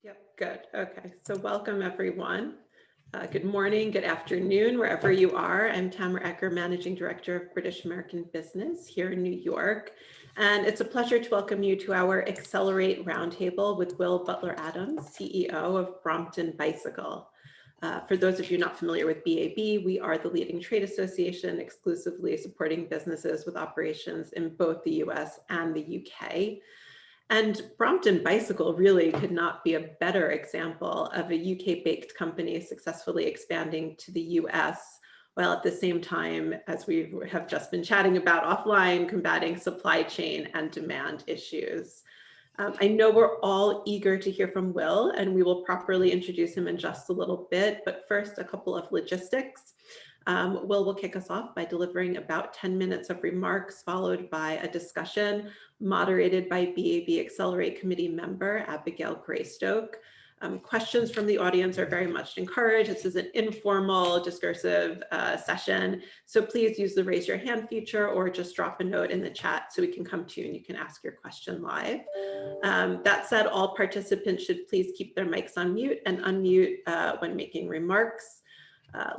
Yep, good. Okay, so welcome everyone. Good morning, good afternoon, wherever you are. I'm Tamara Ecker, Managing Director of British American Business here in New York. And it's a pleasure to welcome you to our Accelerate Roundtable with Will Butler-Adams, CEO of Brompton Bicycle. For those of you not familiar with BAB, we are the leading trade association exclusively supporting businesses with operations in both the US and the UK. And Brompton Bicycle really could not be a better example of a UK-based company successfully expanding to the US, while at the same time, as we have just been chatting about offline, combating supply chain and demand issues. I know we're all eager to hear from Will, and we will properly introduce him in just a little bit, but first, a couple of logistics. Will kick us off by delivering about 10 minutes of remarks, followed by a discussion moderated by BAB Accelerate Committee member, Abigail Graystoke. Questions from the audience are very much encouraged. This is an informal discursive session, so please use the raise your hand feature or just drop a note in the chat so we can come to you and you can ask your question live. That said, all participants should please keep their mics on mute and unmute when making remarks.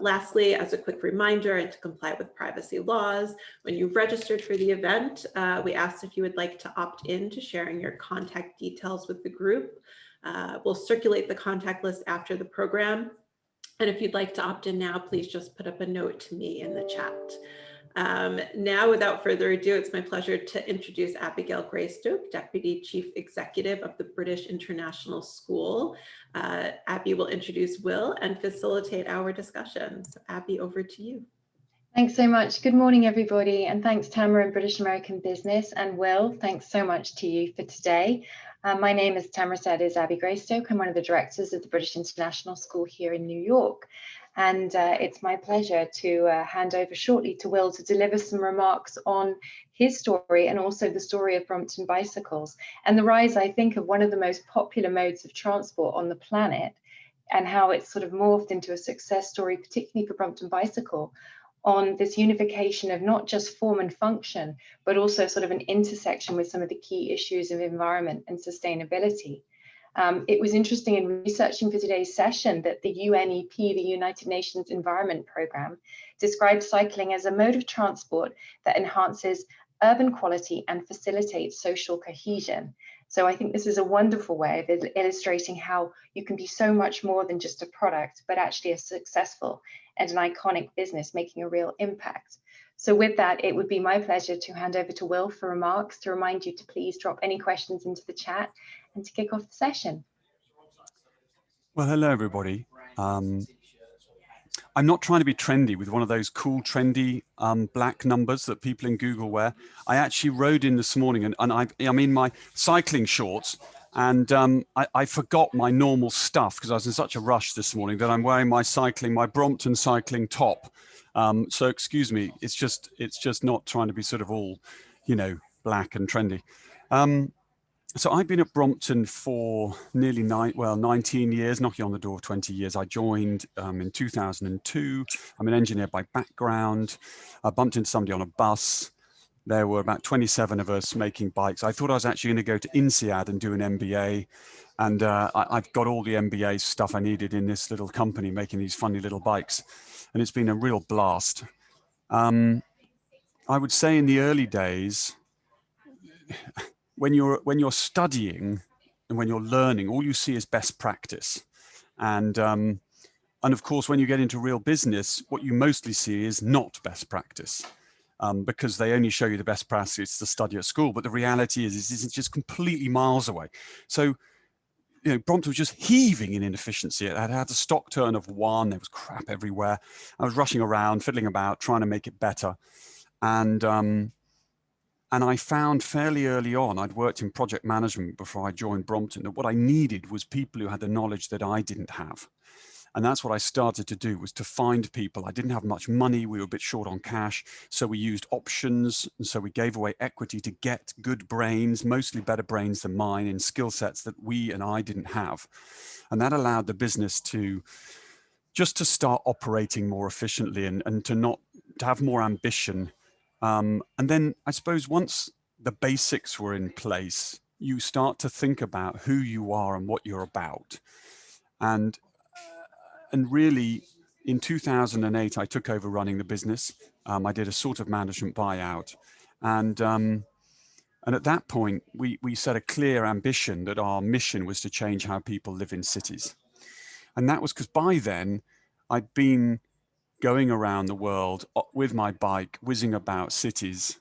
Lastly, as a quick reminder and to comply with privacy laws, when you've registered for the event, we asked if you would like to opt in to sharing your contact details with the group. We'll circulate the contact list after the program. And if you'd like to opt in now, please just put up a note to me in the chat. Now, without further ado, it's my pleasure to introduce Abigail Graystoke, Deputy Chief Executive of the British International School. Abby will introduce Will and facilitate our discussion. So Abby, over to you. Thanks so much. Good morning, everybody. And thanks, Tamara and British American Business. And Will, thanks so much to you for today. My name, as Tamara said, is Abby Graystoke. I'm one of the directors of the British International School here in New York. And it's my pleasure to hand over shortly to Will to deliver some remarks on his story and also the story of Brompton Bicycles and the rise, I think, of one of the most popular modes of transport on the planet and how it's sort of morphed into a success story, particularly for Brompton Bicycle, on this unification of not just form and function, but also sort of an intersection with some of the key issues of environment and sustainability. It was interesting in researching for today's session that the UNEP, the United Nations Environment Programme, described cycling as a mode of transport that enhances urban quality and facilitates social cohesion. So I think this is a wonderful way of illustrating how you can be so much more than just a product, but actually a successful and an iconic business making a real impact. So with that, it would be my pleasure to hand over to Will for remarks, to remind you to please drop any questions into the chat and to kick off the session. Well, hello, everybody. I'm not trying to be trendy with one of those cool, trendy black numbers that people in Google wear. I actually rode in this morning and I'm in my cycling shorts and I forgot my normal stuff because I was in such a rush this morning that I'm wearing my Brompton cycling top. So excuse me, it's just not trying to be sort of all, you know, black and trendy. So I've been at Brompton for nearly 19 years, knocking on the door of 20 years. I joined in 2002. I'm an engineer by background. I bumped into somebody on a bus. There were about 27 of us making bikes. I thought I was actually going to go to INSEAD and do an MBA. And I've got all the MBA stuff I needed in this little company making these funny little bikes. And it's been a real blast. I would say in the early days, when you're studying and when you're learning, all you see is best practice. And of course, when you get into real business, what you mostly see is not best practice because they only show you the best practice to study at school. But the reality is it's just completely miles away. So, you know, Brompton was just heaving in inefficiency. It had a stock turn of 1. There was crap everywhere. I was rushing around, fiddling about, trying to make it better. And I found fairly early on, I'd worked in project management before I joined Brompton, that what I needed was people who had the knowledge that I didn't have. And that's what I started to do, was to find people. I didn't have much money. We were a bit short on cash. So we used options. And so we gave away equity to get good brains, mostly better brains than mine, in skill sets that we and I didn't have. And that allowed the business to start operating more efficiently and to have more ambition. And then I suppose once the basics were in place, you start to think about who you are and what you're about. And really, in 2008, I took over running the business. I did a sort of management buyout. And at that point, we set a clear ambition that our mission was to change how people live in cities. And that was because by then, I'd been going around the world with my bike, whizzing about cities.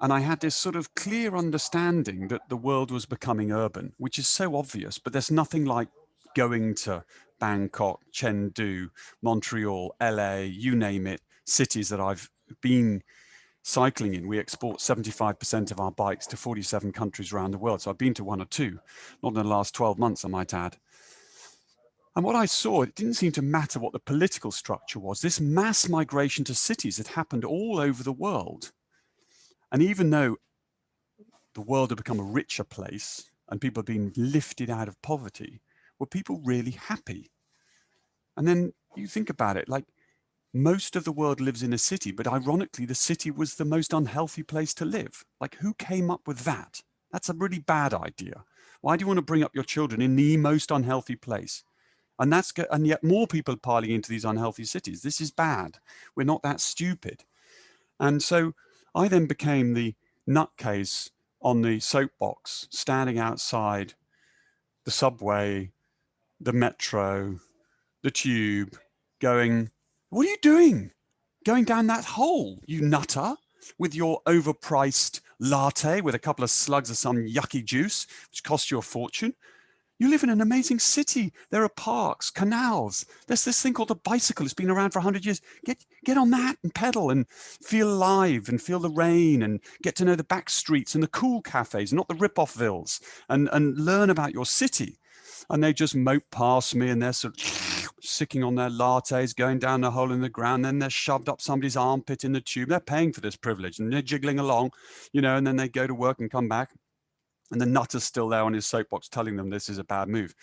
And I had this sort of clear understanding that the world was becoming urban, which is so obvious, but there's nothing like going to Bangkok, Chengdu, Montreal, LA, you name it, cities that I've been cycling in. We export 75% of our bikes to 47 countries around the world. So I've been to one or two, not in the last 12 months, I might add. And what I saw, it didn't seem to matter what the political structure was. This mass migration to cities had happened all over the world. And even though the world had become a richer place and people had been lifted out of poverty, were people really happy? And then you think about it, like most of the world lives in a city, but ironically, the city was the most unhealthy place to live. Like, who came up with that? That's a really bad idea. Why do you want to bring up your children in the most unhealthy place? And yet more people are piling into these unhealthy cities. This is bad. We're not that stupid. And so I then became the nutcase on the soapbox, standing outside the subway, the metro, the tube, going, what are you doing? Going down that hole, you nutter, with your overpriced latte with a couple of slugs of some yucky juice, which costs you a fortune. You live in an amazing city. There are parks, canals. There's this thing called a bicycle. It's been around for 100 years. Get on that and pedal and feel alive and feel the rain and get to know the back streets and the cool cafes, not the rip-off-villes, and learn about your city. And they just mope past me and they're sort of sicking on their lattes, going down the hole in the ground. Then they're shoved up somebody's armpit in the tube. They're paying for this privilege and they're jiggling along, and then they go to work and come back. And the nutter's still there on his soapbox telling them this is a bad move.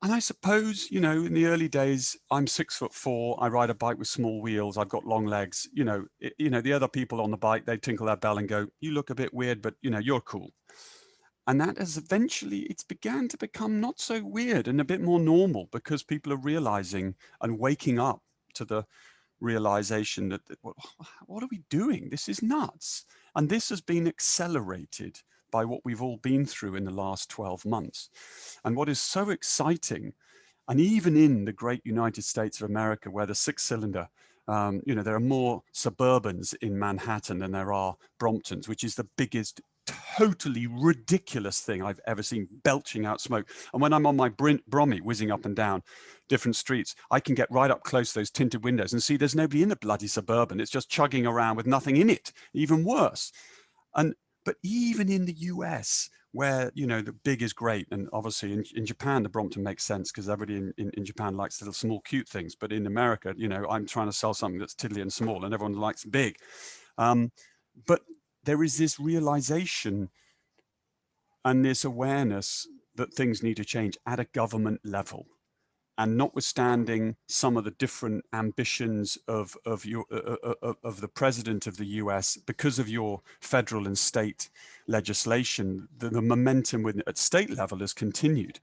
And I suppose, in the early days, I'm 6'4", I ride a bike with small wheels, I've got long legs, the other people on the bike, they tinkle their bell and go, you look a bit weird, but you're cool. And that has eventually, it's began to become not so weird and a bit more normal because people are realizing and waking up to the realization that what are we doing? This is nuts. And this has been accelerated by what we've all been through in the last 12 months. And what is so exciting, and even in the great United States of America, where the six-cylinder, there are more Suburbans in Manhattan than there are Bromptons, which is the biggest, totally ridiculous thing I've ever seen, belching out smoke. And when I'm on my Brommy whizzing up and down different streets, I can get right up close to those tinted windows and see there's nobody in the bloody Suburban. It's just chugging around with nothing in it, even worse. But even in the US, where, the big is great, and obviously in Japan, the Brompton makes sense because everybody in Japan likes little small cute things. But in America, I'm trying to sell something that's tiddly and small and everyone likes big. But there is this realization and this awareness that things need to change at a government level. And notwithstanding some of the different ambitions of the president of the US, because of your federal and state legislation, the momentum at state level has continued.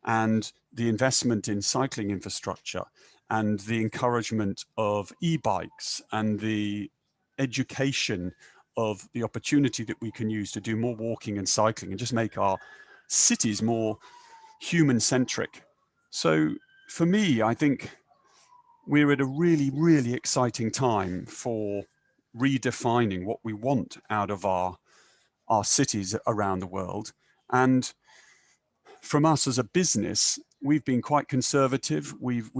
And the investment in cycling infrastructure and the encouragement of e-bikes and the education of the opportunity that we can use to do more walking and cycling and just make our cities more human-centric. So for me, I think we're at a really, really exciting time for redefining what we want out of our cities around the world. And from us as a business, we've been quite conservative. We've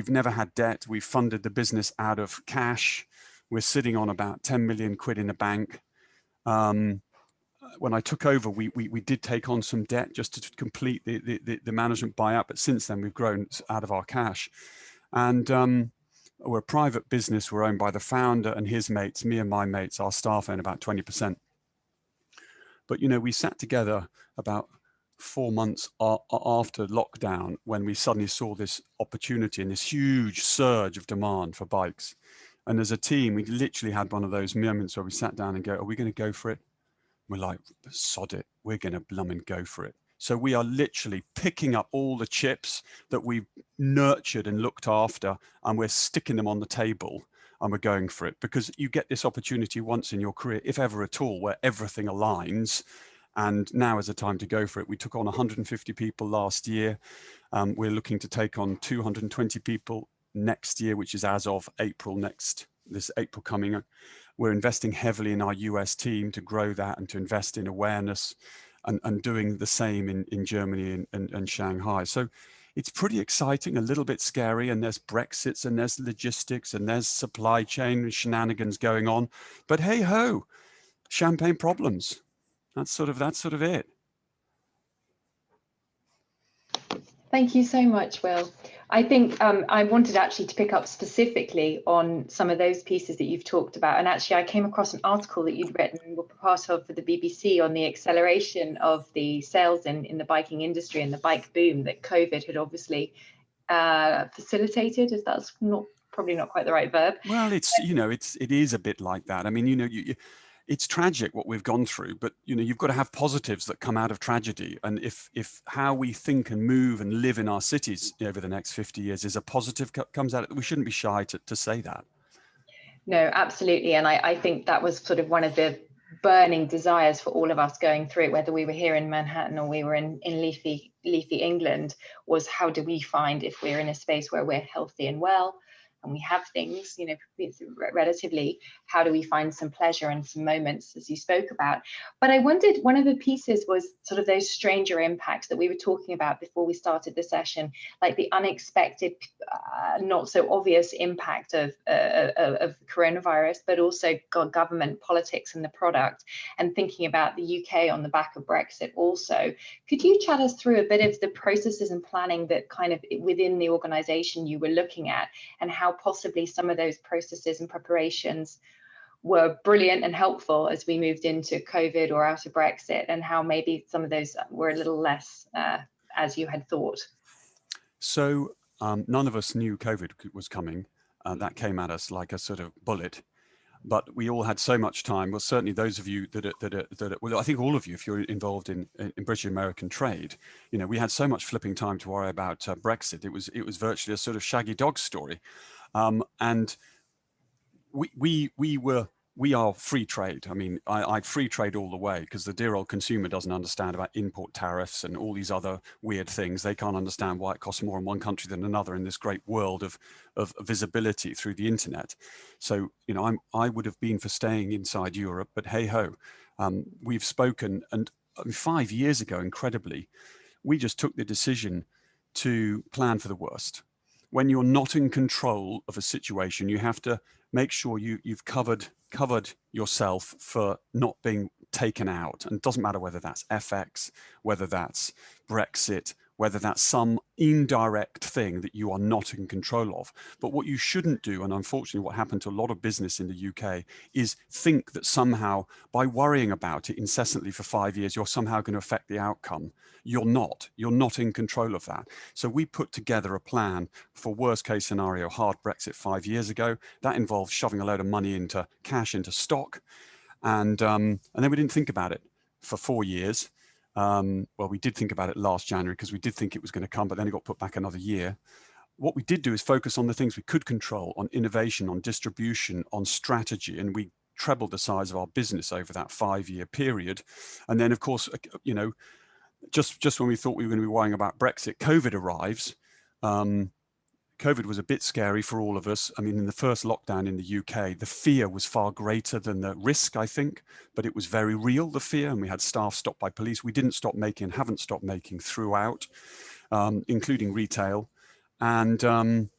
never had debt. We've funded the business out of cash. We're sitting on about 10 million quid in the bank. When I took over, we did take on some debt just to complete the management buyout. But since then, we've grown out of our cash. And we're a private business. We're owned by the founder and his mates. Me and my mates, our staff own about 20%. But, we sat together about 4 months after lockdown when we suddenly saw this opportunity and this huge surge of demand for bikes. And as a team, we literally had one of those moments where we sat down and go, are we going to go for it? We're like, sod it, we're going to blummin' go for it. So we are literally picking up all the chips that we've nurtured and looked after, and we're sticking them on the table, and we're going for it, because you get this opportunity once in your career, if ever at all, where everything aligns. And now is the time to go for it. We took on 150 people last year. We're looking to take on 220 people next year, which is as of April this April coming. We're investing heavily in our US team to grow that and to invest in awareness, and doing the same in Germany and Shanghai. So it's pretty exciting, a little bit scary, and there's Brexits and there's logistics and there's supply chain shenanigans going on. But hey ho, champagne problems. That's sort of it. Thank you so much, Will. I think I wanted actually to pick up specifically on some of those pieces that you've talked about. And actually, I came across an article that you'd written and were part of for the BBC on the acceleration of the sales in the biking industry and the bike boom that COVID had obviously facilitated, as that's probably not quite the right verb. Well, it is a bit like that. I mean, it's tragic what we've gone through, but you've got to have positives that come out of tragedy. And if how we think and move and live in our cities over the next 50 years is a positive comes out, we shouldn't be shy to say that. No, absolutely. And I think that was sort of one of the burning desires for all of us going through it, whether we were here in Manhattan or we were in leafy England, was how do we find, if we're in a space where we're healthy and well, and we have things, relatively, how do we find some pleasure and some moments, as you spoke about? But I wondered, one of the pieces was sort of those stranger impacts that we were talking about before we started the session, like the unexpected, not so obvious impact of coronavirus, but also government politics and the product, and thinking about the UK on the back of Brexit also. Could you chat us through a bit of the processes and planning that kind of within the organization you were looking at, and how possibly some of those processes and preparations were brilliant and helpful as we moved into COVID or out of Brexit, and how maybe some of those were a little less as you had thought? So none of us knew COVID was coming. That came at us like a sort of bullet. But we all had so much time. Well, certainly those of you well, I think all of you, if you're involved in British American trade, we had so much flipping time to worry about Brexit. It was virtually a sort of shaggy dog story, and we are free trade. I mean, I free trade all the way, because the dear old consumer doesn't understand about import tariffs and all these other weird things. They can't understand why it costs more in one country than another in this great world of visibility through the internet. So, I would have been for staying inside Europe, but hey ho, we've spoken. And 5 years ago, incredibly, we just took the decision to plan for the worst. When you're not in control of a situation, you have to make sure you've covered yourself for not being taken out. And it doesn't matter whether that's FX, whether that's Brexit, whether that's some indirect thing that you are not in control of. But what you shouldn't do, and unfortunately what happened to a lot of business in the UK, is think that somehow by worrying about it incessantly for 5 years, you're somehow going to affect the outcome. You're not in control of that. So we put together a plan for worst case scenario, hard Brexit 5 years ago. That involved shoving a load of money into cash, into stock. And then we didn't think about it for 4 years. Well, we did think about it last January because we did think it was going to come, but then it got put back another year. What we did do is focus on the things we could control, on innovation, on distribution, on strategy, and we trebled the size of our business over that 5-year period. And then, of course, just when we thought we were going to be worrying about Brexit, COVID arrives. COVID was a bit scary for all of us. I mean, in the first lockdown in the UK, the fear was far greater than the risk, I think, but it was very real, the fear, and we had staff stopped by police. We didn't stop making, haven't stopped making throughout, including retail. And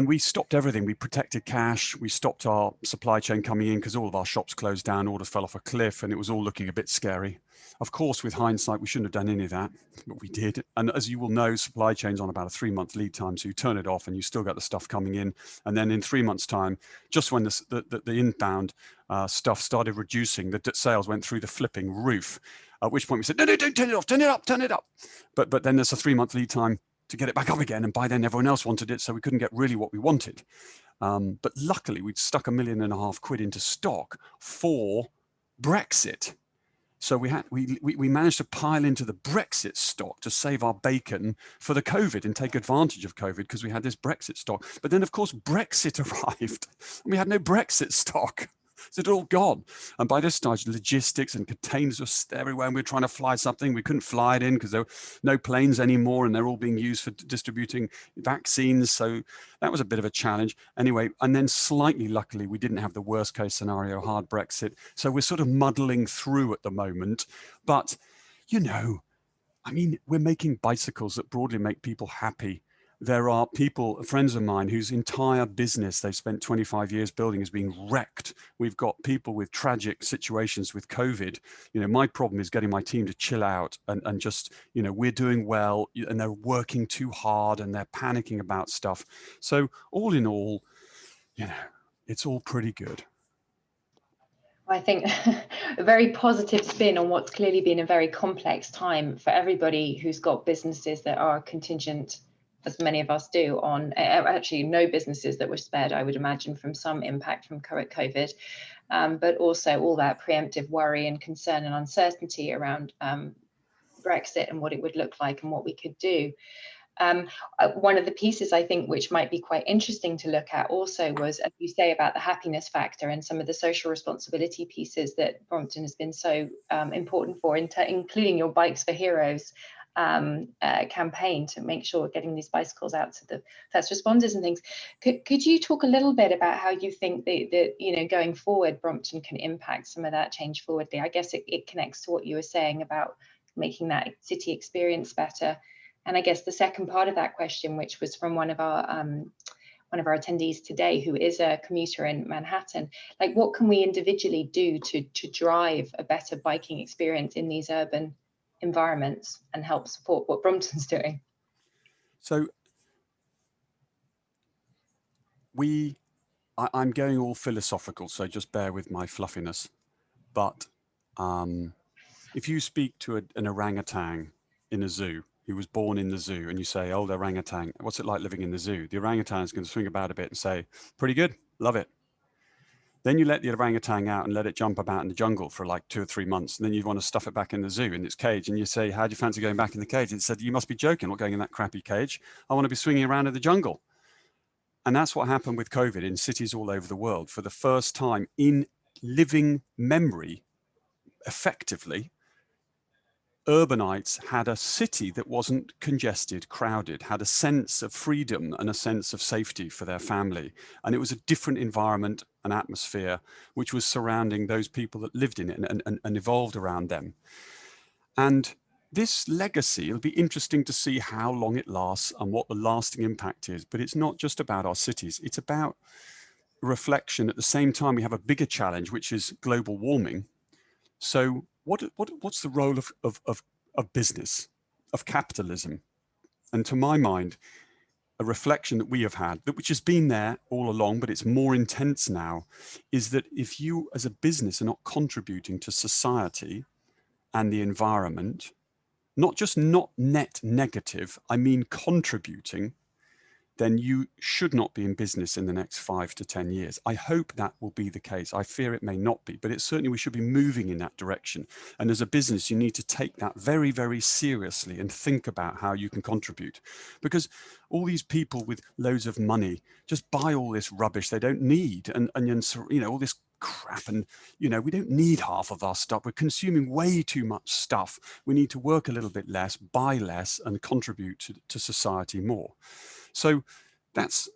we stopped everything. We protected cash. We stopped our supply chain coming in because all of our shops closed down, orders fell off a cliff, and it was all looking a bit scary. Of course, with hindsight, we shouldn't have done any of that, but we did. And as you will know, supply chain's on about a 3-month lead time. So you turn it off and you still get the stuff coming in. And then in 3 months' time, just when the inbound stuff started reducing, the sales went through the flipping roof, at which point we said, no, don't turn it off, turn it up. But then there's a 3-month lead time to get it back up again. And by then everyone else wanted it, so we couldn't get really what we wanted. But luckily we'd stuck £1.5 million into stock for Brexit. So we managed to pile into the Brexit stock to save our bacon for the COVID and take advantage of COVID because we had this Brexit stock. But then, of course, Brexit arrived and we had no Brexit stock. So it all gone. And by this stage, logistics and containers were everywhere. And we were trying to fly something. We couldn't fly it in because there were no planes anymore. And they're all being used for distributing vaccines. So that was a bit of a challenge. Anyway, and then slightly luckily, we didn't have the worst case scenario, hard Brexit. So we're sort of muddling through at the moment. But, you know, I mean, we're making bicycles that broadly make people happy. There are people, friends of mine, whose entire business they've spent 25 years building is being wrecked. We've got people with tragic situations with COVID. You know, my problem is getting my team to chill out and just, you know, we're doing well and they're working too hard and they're panicking about stuff. So all in all, you know, it's all pretty good. I think a very positive spin on what's clearly been a very complex time for everybody who's got businesses that are contingent, as many of us do, on actually no businesses that were spared, I would imagine, from some impact from current COVID, but also all that preemptive worry and concern and uncertainty around Brexit and what it would look like and what we could do. One of the pieces I think which might be quite interesting to look at also was, as you say, about the happiness factor and some of the social responsibility pieces that Brompton has been so important for, including your Bikes for Heroes campaign to make sure we're getting these bicycles out to the first responders and things. Could you talk a little bit about how you think that you know, going forward, Brompton can impact some of that change forwardly? I guess it connects to what you were saying about making that city experience better. And I guess the second part of that question, which was from one of our attendees today, who is a commuter in Manhattan, like what can we individually do to drive a better biking experience in these urban environments and help support what Brompton's doing? So I'm going all philosophical, so just bear with my fluffiness. But if you speak to an orangutan in a zoo, who was born in the zoo, and you say, oh, the orangutan, what's it like living in the zoo? The orangutan is going to swing about a bit and say, pretty good, love it. Then you let the orangutan out and let it jump about in the jungle for like 2 or 3 months. And then you want to stuff it back in the zoo in its cage. And you say, how do you fancy going back in the cage? And it said, you must be joking, I'm not going in that crappy cage. I want to be swinging around in the jungle. And that's what happened with COVID in cities all over the world. For the first time in living memory, effectively, urbanites had a city that wasn't congested, crowded, had a sense of freedom and a sense of safety for their family. And it was a different environment and atmosphere which was surrounding those people that lived in it and evolved around them. And this legacy, it'll be interesting to see how long it lasts and what the lasting impact is. But it's not just about our cities. It's about reflection. At the same time, we have a bigger challenge, which is global warming. So what's the role of business, of capitalism? And to my mind, a reflection that we have had, which has been there all along, but it's more intense now, is that if you as a business are not contributing to society and the environment, not just not net negative, I mean contributing, then you should not be in business in the next 5 to 10 years. I hope that will be the case. I fear it may not be, but it's certainly we should be moving in that direction. And as a business, you need to take that very, very seriously and think about how you can contribute. Because all these people with loads of money just buy all this rubbish they don't need, and you know, all this crap, and you know, we don't need half of our stuff. We're consuming way too much stuff. We need to work a little bit less, buy less, and contribute to society more. So that's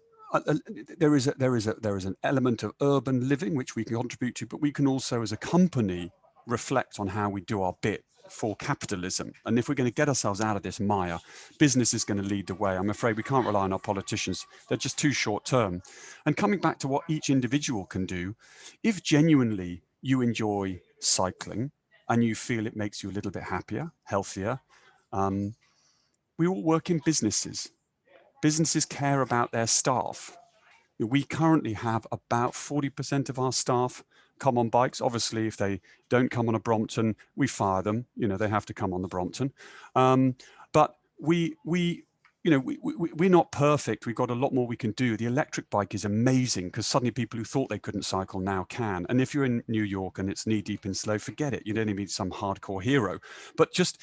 there is an element of urban living which we can contribute to, but we can also, as a company, reflect on how we do our bit for capitalism. And if we're going to get ourselves out of this mire, business is going to lead the way. I'm afraid we can't rely on our politicians. They're just too short term. And coming back to what each individual can do, if genuinely you enjoy cycling and you feel it makes you a little bit happier, healthier, we all work in businesses. Businesses care about their staff. We currently have about 40% of our staff come on bikes. Obviously, if they don't come on a Brompton, we fire them. You know, they have to come on the Brompton. But we you know, we're not perfect. We've got a lot more we can do. The electric bike is amazing because suddenly people who thought they couldn't cycle now can. And if you're in New York and it's knee deep in snow, forget it. You don't need some hardcore hero. But just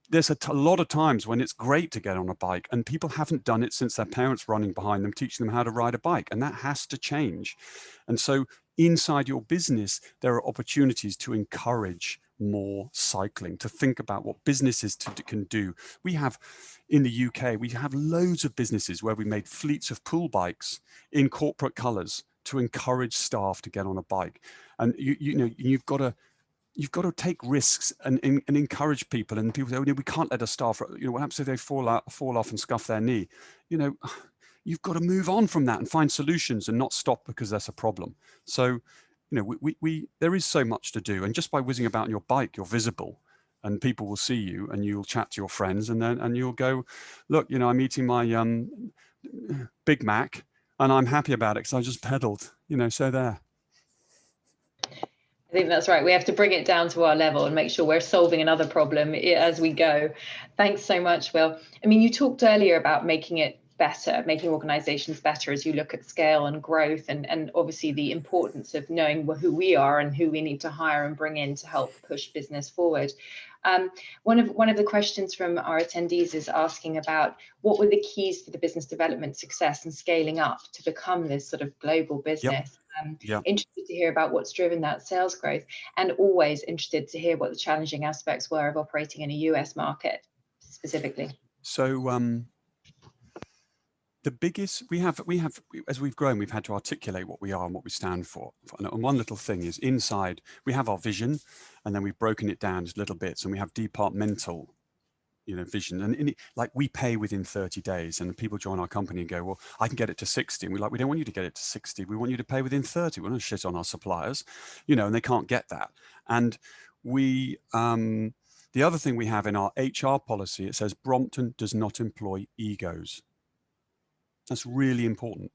there's a lot of times when it's great to get on a bike, and people haven't done it since their parents running behind them, teaching them how to ride a bike. And that has to change. And so inside your business, there are opportunities to encourage more cycling, to think about what businesses can do. We have, in the UK, we have loads of businesses where we made fleets of pool bikes in corporate colors to encourage staff to get on a bike. And you know, you've got to take risks and encourage people. And people say, oh, we can't let our staff, you know, what happens if they fall off and scuff their knee? You know, you've got to move on from that and find solutions and not stop because that's a problem. So, you know, there is so much to do. And just by whizzing about on your bike, you're visible and people will see you and you'll chat to your friends and you'll go, look, you know, I'm eating my Big Mac and I'm happy about it because I just pedaled, you know, so there. I think that's right. We have to bring it down to our level and make sure we're solving another problem as we go. Thanks so much, Will. I mean, you talked earlier about making it better, making organizations better as you look at scale and growth, and obviously the importance of knowing who we are and who we need to hire and bring in to help push business forward. One of the questions from our attendees is asking about what were the keys for the business development success and scaling up to become this sort of global business. Interested to hear about what's driven that sales growth, and always interested to hear what the challenging aspects were of operating in a US market specifically. So the biggest, we have as we've grown, we've had to articulate what we are and what we stand for. And one little thing is inside, we have our vision, and then we've broken it down into little bits, and we have departmental, you know, vision. And like we pay within 30 days, and people join our company and go, well, I can get it to 60. And we're like, we don't want you to get it to 60. We want you to pay within 30. We're not shit on our suppliers, you know, and they can't get that. And we, the other thing we have in our HR policy, it says Brompton does not employ egos. That's really important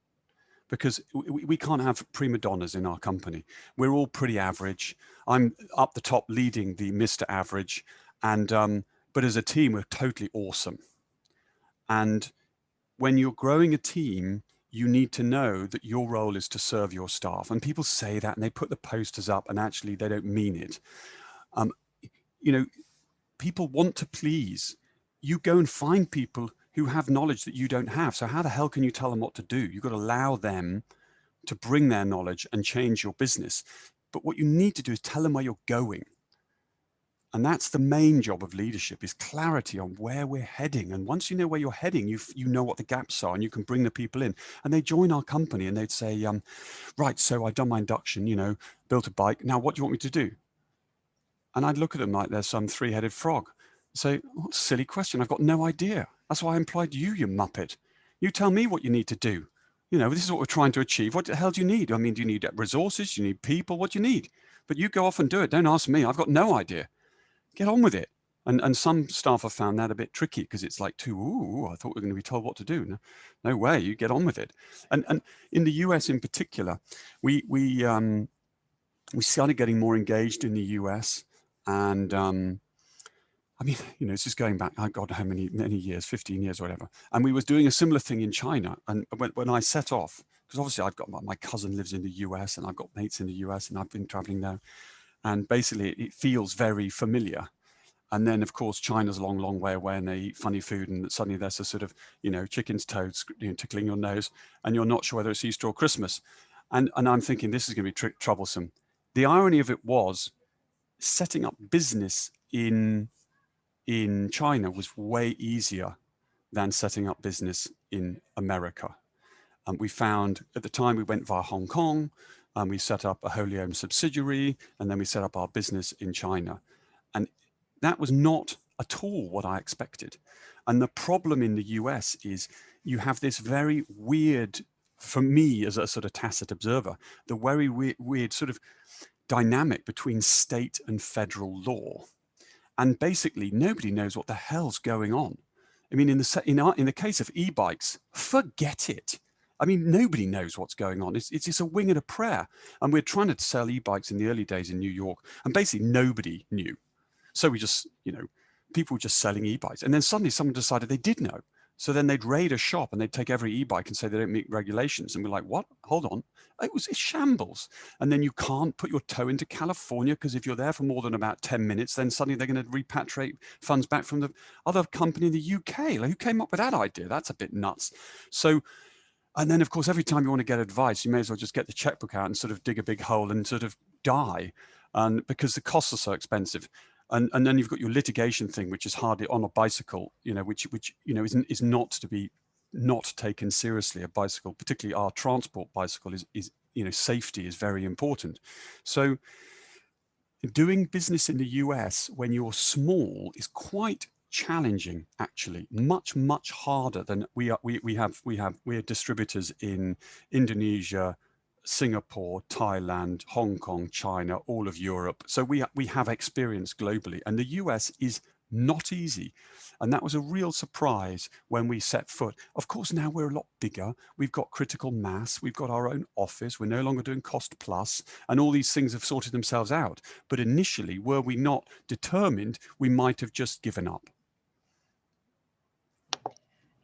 because we can't have prima donnas in our company. We're all pretty average. I'm up the top leading the Mr. Average, and but as a team, we're totally awesome. And when you're growing a team, you need to know that your role is to serve your staff. And people say that and they put the posters up and actually they don't mean it. You know, people want to please. You go and find people who have knowledge that you don't have. So how the hell can you tell them what to do? You've got to allow them to bring their knowledge and change your business. But what you need to do is tell them where you're going. And that's the main job of leadership, is clarity on where we're heading. And once you know where you're heading, you know what the gaps are and you can bring the people in. And they join our company and they'd say, right, so I've done my induction, you know, built a bike. Now, what do you want me to do? And I'd look at them like they're some three-headed frog. Say, what a silly question. I've got no idea. That's why I employed you, you muppet. You tell me what you need to do. You know, this is what we're trying to achieve. What the hell do you need? I mean, do you need resources? Do you need people? What do you need? But you go off and do it. Don't ask me. I've got no idea. Get on with it. And some staff have found that a bit tricky because it's like I thought we were going to be told what to do. No way. You get on with it. And in the US in particular, we started getting more engaged in the US, and I mean, you know, this is going back, I God, how many years, 15 years or whatever. And we was doing a similar thing in China. And when I set off, because obviously I've got my cousin lives in the US and I've got mates in the US and I've been traveling there. And basically it feels very familiar. And then of course, China's a long, long way away and they eat funny food. And suddenly there's a sort of, you know, chicken's toes, you know, tickling your nose and you're not sure whether it's Easter or Christmas. And I'm thinking this is going to be troublesome. The irony of it was setting up business in China was way easier than setting up business in America. We found at the time we went via Hong Kong, and we set up a wholly owned subsidiary, and then we set up our business in China. And that was not at all what I expected. And the problem in the US is you have this very weird, for me as a sort of tacit observer, the very weird sort of dynamic between state and federal law. And basically, nobody knows what the hell's going on. I mean, in the case of e-bikes, forget it. I mean, nobody knows what's going on. It's just a wing and a prayer. And we're trying to sell e-bikes in the early days in New York, and basically nobody knew. So we just, you know, people were just selling e-bikes. And then suddenly someone decided they did know. So then they'd raid a shop and they'd take every e-bike and say they don't meet regulations. And we're like, what? Hold on. It's shambles. And then you can't put your toe into California because if you're there for more than about 10 minutes, then suddenly they're going to repatriate funds back from the other company in the UK. Like, who came up with that idea? That's a bit nuts. So, and then of course, every time you want to get advice, you may as well just get the checkbook out and sort of dig a big hole and sort of die. And because the costs are so expensive. And then you've got your litigation thing, which is hardly on a bicycle, which is not to be not taken seriously. A bicycle, particularly our transport bicycle, is safety is very important. So doing business in the US when you're small is quite challenging, actually, much harder than we are distributors in Indonesia, Singapore, Thailand, Hong Kong, China, all of Europe. So we have experience globally, and the US is not easy. And that was a real surprise when we set foot. Of course, now we're a lot bigger. We've got critical mass. We've got our own office. We're no longer doing cost plus, and all these things have sorted themselves out. But initially, were we not determined, we might have just given up.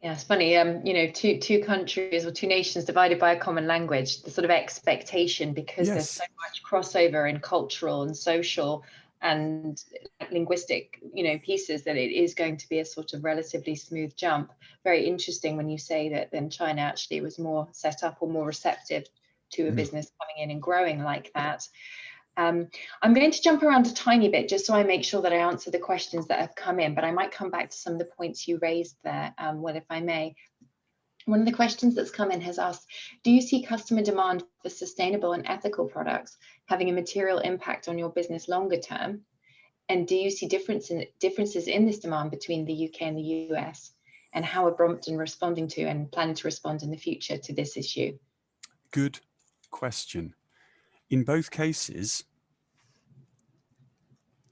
Yeah, it's funny, two countries or two nations divided by a common language, the sort of expectation, because Yes. there's so much crossover in cultural and social and linguistic, pieces, that it is going to be a sort of relatively smooth jump. Very interesting when you say that then China actually was more set up or more receptive to a business coming in and growing like that. I'm going to jump around a tiny bit just so I make sure that I answer the questions that have come in, but I might come back to some of the points you raised there, Will, if I may. One of the questions that's come in has asked, do you see customer demand for sustainable and ethical products having a material impact on your business longer term? And do you see differences in this demand between the UK and the US? And how are Brompton responding to and planning to respond in the future to this issue? Good question. In both cases,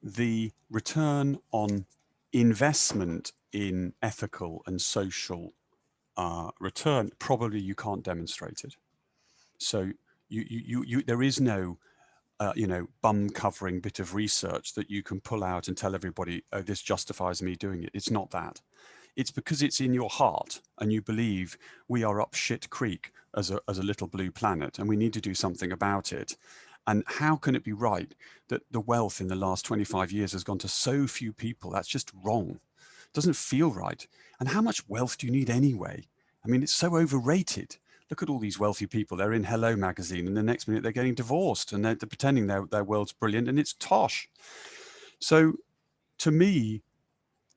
the return on investment in ethical and social return, probably you can't demonstrate it. So there is no bum covering bit of research that you can pull out and tell everybody, oh, this justifies me doing it. It's not that. It's because it's in your heart and you believe we are up shit creek as a little blue planet and we need to do something about it. And how can it be right that the wealth in the last 25 years has gone to so few people? That's just wrong. It doesn't feel right. And how much wealth do you need anyway? I mean, it's so overrated. Look at all these wealthy people. They're in Hello magazine and the next minute they're getting divorced and they're pretending their world's brilliant and it's tosh. So to me,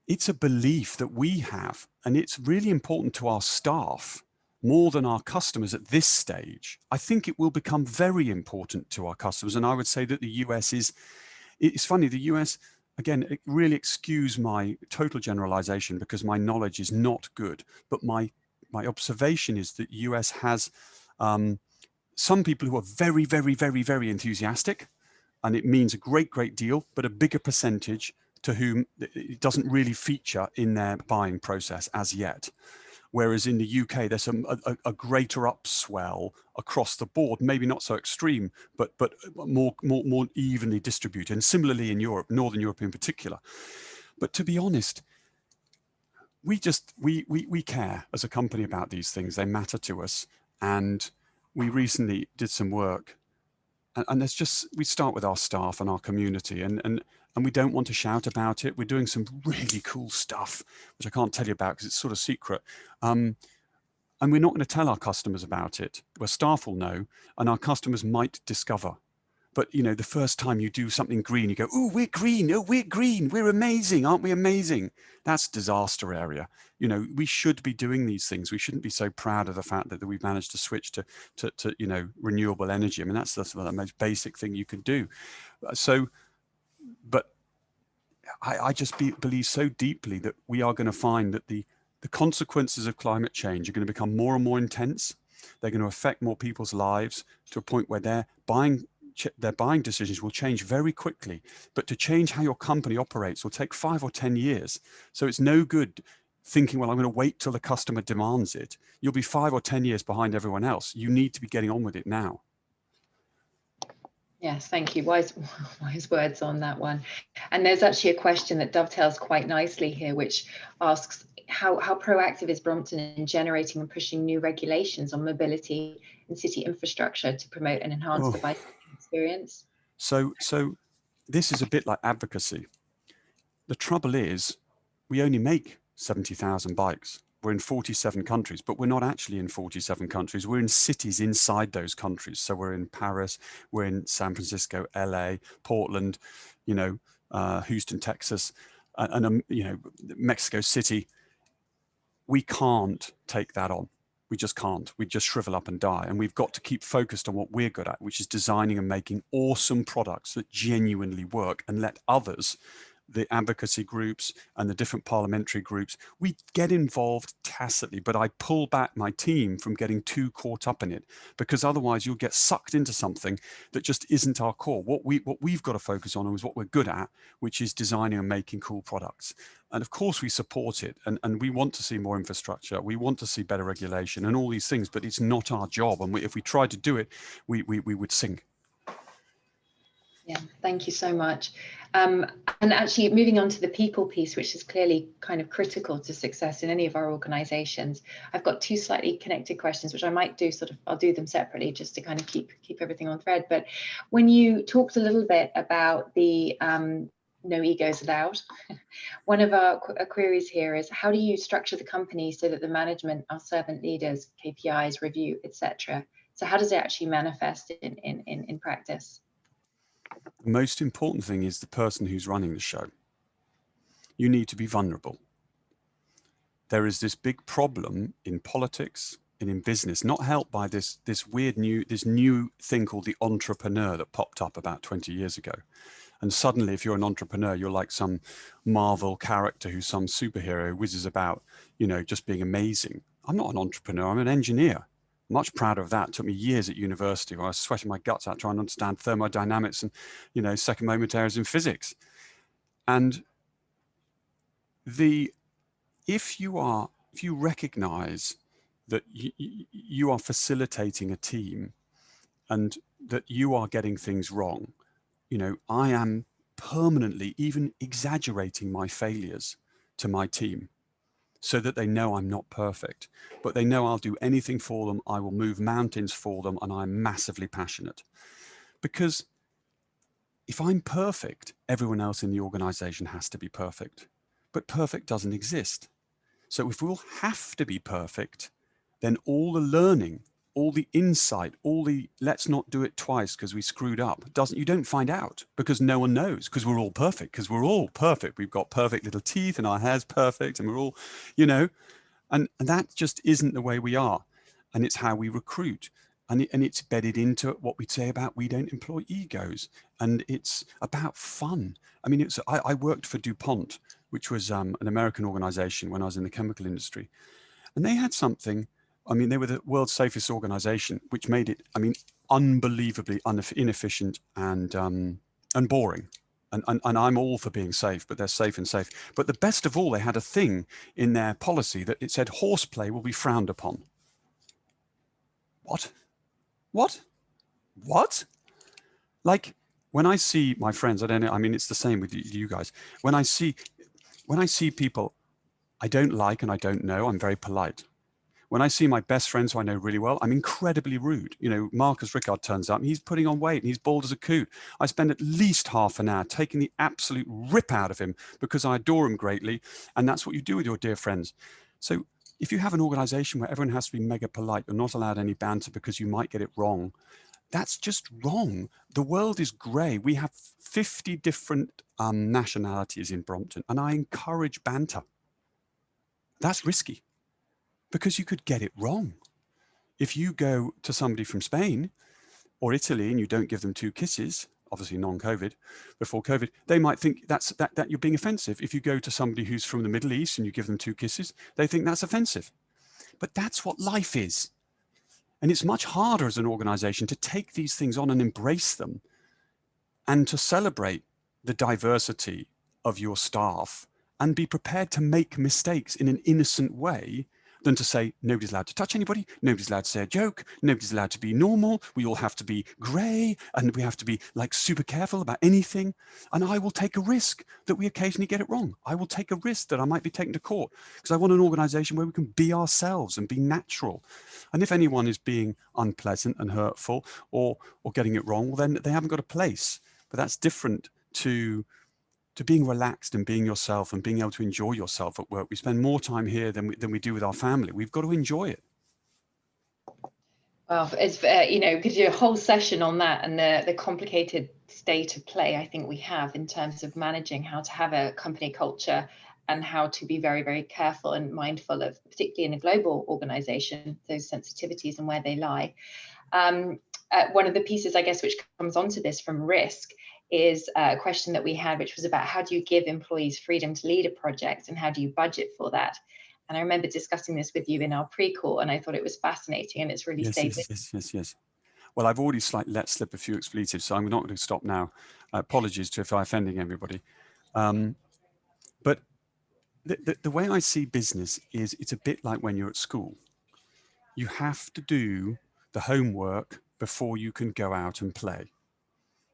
it's a belief that we have, and it's really important to our staff more than our customers at this stage. I think it will become very important to our customers. And I would say that the US it's funny, the US, again, it really excuse my total generalization because my knowledge is not good, but my observation is that US has some people who are very, very, very, very enthusiastic, and it means a great deal, but a bigger percentage to whom it doesn't really feature in their buying process as yet. Whereas in the UK, there's a greater upswell across the board, maybe not so extreme, but more evenly distributed. And similarly in Europe, Northern Europe in particular. But to be honest, we care as a company about these things. They matter to us. And we recently did some work, and we start with our staff and our community, and we don't want to shout about it. We're doing some really cool stuff, which I can't tell you about because it's sort of secret. And we're not going to tell our customers about it, where staff will know, and our customers might discover. But, the first time you do something green, you go, oh, we're green. Oh, we're green. We're amazing. Aren't we amazing? That's disaster area. We should be doing these things. We shouldn't be so proud of the fact that we've managed to switch to renewable energy. I mean, that's the most basic thing you can do. So, but I just believe so deeply that we are going to find that the consequences of climate change are going to become more and more intense. They're going to affect more people's lives to a point where their buying decisions will change very quickly. But to change how your company operates will take 5 or 10 years. So it's no good thinking, well, I'm going to wait till the customer demands it. You'll be 5 or 10 years behind everyone else. You need to be getting on with it now. Yes, thank you. Wise words on that one. And there's actually a question that dovetails quite nicely here, which asks, how proactive is Brompton in generating and pushing new regulations on mobility and city infrastructure to promote and enhance the bicycling experience? So this is a bit like advocacy. The trouble is, we only make 70,000 bikes. We're in 47 countries, but we're not actually in 47 countries. We're in cities inside those countries. So we're in Paris, we're in San Francisco, LA, Portland, Houston, Texas, and Mexico City. We can't take that on. We just can't. We just shrivel up and die. And we've got to keep focused on what we're good at, which is designing and making awesome products that genuinely work, and let others, the advocacy groups and the different parliamentary groups, we get involved tacitly, but I pull back my team from getting too caught up in it, because otherwise you'll get sucked into something that just isn't our core. What we've got to focus on is what we're good at, which is designing and making cool products. And of course we support it, and we want to see more infrastructure, we want to see better regulation and all these things, but it's not our job. And if we tried to do it, we would sink. Yeah, thank you so much. And actually moving on to the people piece, which is clearly kind of critical to success in any of our organizations. I've got two slightly connected questions, which I might do I'll do them separately just to kind of keep everything on thread. But when you talked a little bit about the no egos allowed, one of our queries here is, how do you structure the company so that the management are servant leaders, KPIs, review, etc.? So how does it actually manifest in practice? The most important thing is the person who's running the show. You need to be vulnerable. There is this big problem in politics and in business, not helped by this new thing called the entrepreneur that popped up about 20 years ago. And suddenly, if you're an entrepreneur, you're like some Marvel character who's some superhero who whizzes about, just being amazing. I'm not an entrepreneur, I'm an engineer. Much prouder of that. It took me years at university where I was sweating my guts out trying to understand thermodynamics and, second momentaries in physics. And if you recognize that you are facilitating a team and that you are getting things wrong, I am permanently even exaggerating my failures to my team, so that they know I'm not perfect, but they know I'll do anything for them. I will move mountains for them, and I'm massively passionate. Because if I'm perfect, everyone else in the organization has to be perfect. But perfect doesn't exist. So if we'll have to be perfect, then all the learning, all the insight, all the let's not do it twice because we screwed up, you don't find out, because no one knows, because we're all perfect. We've got perfect little teeth and our hair's perfect and we're all, and that just isn't the way we are. And it's how we recruit. And it's bedded into what we say about we don't employ egos. And it's about fun. I mean, I worked for DuPont, which was an American organization when I was in the chemical industry. And they had something. They were the world's safest organization, which made it, unbelievably inefficient and boring. And I'm all for being safe, but they're safe and safe. But the best of all, they had a thing in their policy that it said horseplay will be frowned upon. What? Like, when I see my friends, it's the same with you guys. When I see people I don't like and I don't know, I'm very polite. When I see my best friends who I know really well, I'm incredibly rude. Marcus Rickard turns up and he's putting on weight and he's bald as a coot. I spend at least half an hour taking the absolute rip out of him because I adore him greatly. And that's what you do with your dear friends. So if you have an organization where everyone has to be mega polite, you're not allowed any banter because you might get it wrong. That's just wrong. The world is gray. We have 50 different nationalities in Brompton, and I encourage banter. That's risky, because you could get it wrong. If you go to somebody from Spain or Italy and you don't give them 2 kisses, obviously non-COVID, before COVID, they might think that you're being offensive. If you go to somebody who's from the Middle East and you give them 2 kisses, they think that's offensive. But that's what life is. And it's much harder as an organization to take these things on and embrace them and to celebrate the diversity of your staff and be prepared to make mistakes in an innocent way, than to say nobody's allowed to touch anybody, nobody's allowed to say a joke, nobody's allowed to be normal, we all have to be grey, and we have to be like super careful about anything. And I will take a risk that we occasionally get it wrong. I will take a risk that I might be taken to court, because I want an organization where we can be ourselves and be natural. And if anyone is being unpleasant and hurtful or getting it wrong, well, then they haven't got a place. But that's different to being relaxed and being yourself and being able to enjoy yourself at work. We spend more time here than we do with our family. We've got to enjoy it. Well, it's we could do a whole session on that and the complicated state of play I think we have in terms of managing how to have a company culture and how to be very, very careful and mindful of, particularly in a global organization, those sensitivities and where they lie. One of the pieces, I guess, which comes onto this from risk is a question that we had, which was about how do you give employees freedom to lead a project and how do you budget for that? And I remember discussing this with you in our pre-call, and I thought it was fascinating, and it's really stayed with. Yes. Well, I've already slightly let slip a few expletives, so I'm not going to stop now. Apologies to if I'm offending everybody. But the way I see business is it's a bit like when you're at school. You have to do the homework before you can go out and play.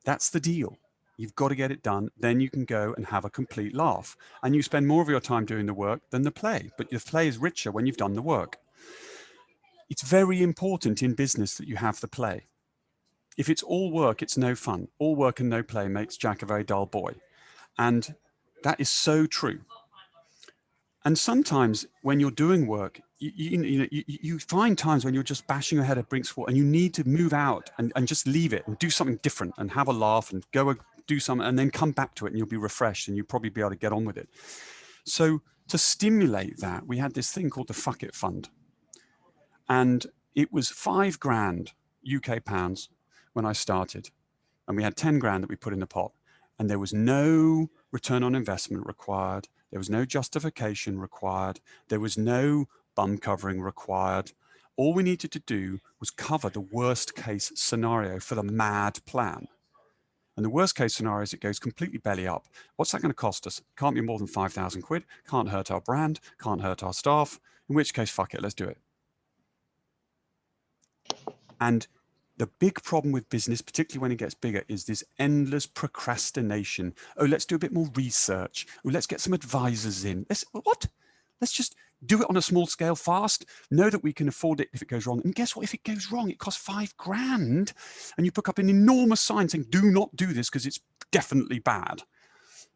That's the deal. You've got to get it done. Then you can go and have a complete laugh. And you spend more of your time doing the work than the play. But your play is richer when you've done the work. It's very important in business that you have the play. If it's all work, it's no fun. All work and no play makes Jack a very dull boy. And that is so true. And sometimes when you're doing work, you find times when you're just bashing your head at brick wall and you need to move out and just leave it and do something different and have a laugh and go do something and then come back to it and you'll be refreshed and you'll probably be able to get on with it. So to stimulate that, we had this thing called the Fuck It Fund. And it was £5,000 UK pounds when I started. And we had 10 grand that we put in the pot. And there was no return on investment required. There was no justification required. There was no bum covering required. All we needed to do was cover the worst case scenario for the mad plan. And the worst case scenario is it goes completely belly up. What's that going to cost us? Can't be more than 5,000 quid. Can't hurt our brand. Can't hurt our staff. In which case, fuck it, let's do it. And the big problem with business, particularly when it gets bigger, is this endless procrastination. Oh, let's do a bit more research. Oh, let's get some advisors in. Let's just do it on a small scale fast. Know that we can afford it if it goes wrong. And guess what? If it goes wrong, it costs £5,000. And you put up an enormous sign saying, do not do this because it's definitely bad.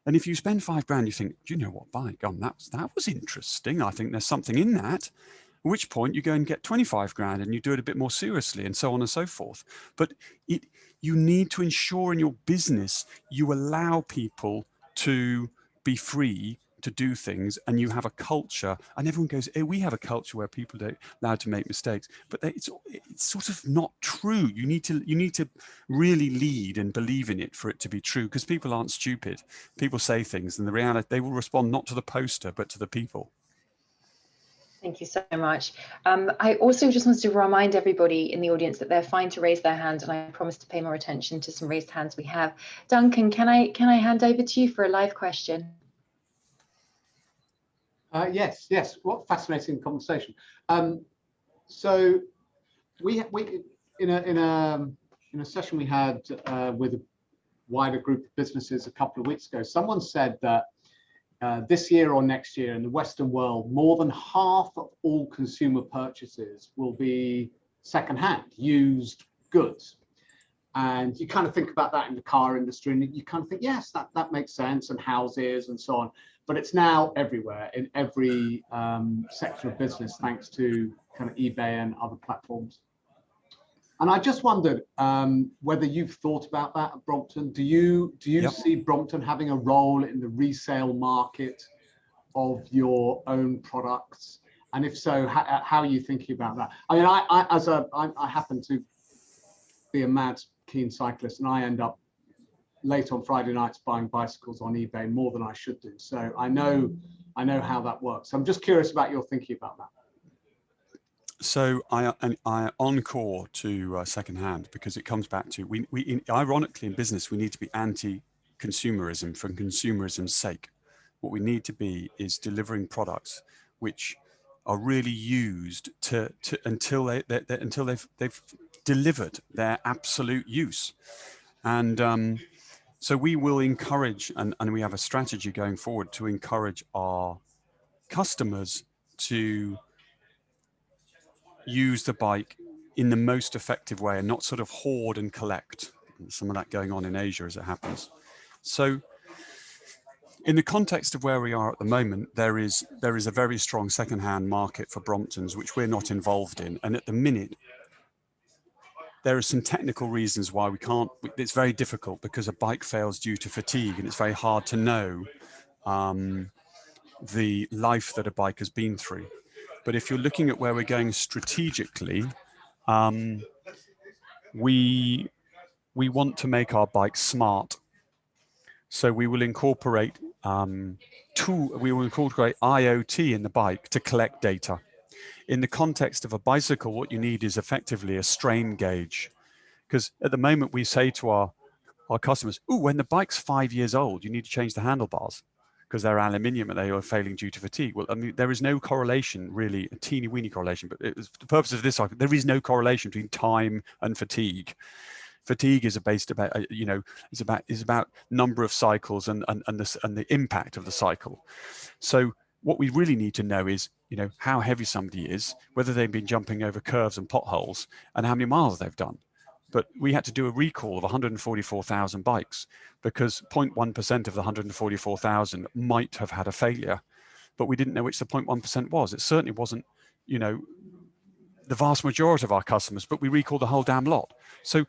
And if you spend £5,000, you think, do you know what? By God, that was interesting. I think there's something in that. At which point you go and get 25 grand and you do it a bit more seriously and so on and so forth. But you need to ensure in your business, you allow people to be free to do things and you have a culture and everyone goes, hey, we have a culture where people are allowed to make mistakes, but it's sort of not true. You need to really lead and believe in it for it to be true because people aren't stupid. People say things and the reality, they will respond not to the poster, but to the people. Thank you so much. I also just wanted to remind everybody in the audience that they're fine to raise their hand, and I promise to pay more attention to some raised hands we have. Duncan, can I hand over to you for a live question? Yes. What a fascinating conversation. So we in a session we had with a wider group of businesses a couple of weeks ago, someone said that this year or next year in the Western world, more than half of all consumer purchases will be secondhand, used goods. And you kind of think about that in the car industry and you kind of think, yes, that makes sense, and houses and so on. But it's now everywhere in every sector of business, thanks to kind of eBay and other platforms. And I just wondered whether you've thought about that at Brompton. Do you Yep. see Brompton having a role in the resale market of your own products? And if so, how are you thinking about that? I mean, I happen to be a mad keen cyclist, and I end up late on Friday nights buying bicycles on eBay more than I should do. So I know how that works. I'm just curious about your thinking about that. So I encore to secondhand because it comes back to ironically in business we need to be anti-consumerism for consumerism's sake. What we need to be is delivering products which are really used until they've delivered their absolute use. And so we will encourage, and we have a strategy going forward to encourage our customers to use the bike in the most effective way and not sort of hoard and collect. Some of that going on in Asia as it happens. So in the context of where we are at the moment, there is a very strong second-hand market for Bromptons, which we're not involved in. And at the minute, there are some technical reasons why we can't. It's very difficult because a bike fails due to fatigue, and it's very hard to know the life that a bike has been through. But if you're looking at where we're going strategically, we want to make our bikes smart. So we will incorporate IoT in the bike to collect data. In the context of a bicycle, what you need is effectively a strain gauge. Because at the moment we say to our customers, "Ooh, when the bike's 5 years old, you need to change the handlebars because they're aluminium and they are failing due to fatigue." Well, I mean, there is no correlation, really, a teeny weeny correlation, but for the purpose of this argument, there is no correlation between time and fatigue. Fatigue is based about, is about number of cycles and the impact of the cycle. So what we really need to know is, how heavy somebody is, whether they've been jumping over curves and potholes, and how many miles they've done. But we had to do a recall of 144,000 bikes because 0.1% of the 144,000 might have had a failure, but we didn't know which the 0.1% was. It certainly wasn't, the vast majority of our customers, but we recalled the whole damn lot. So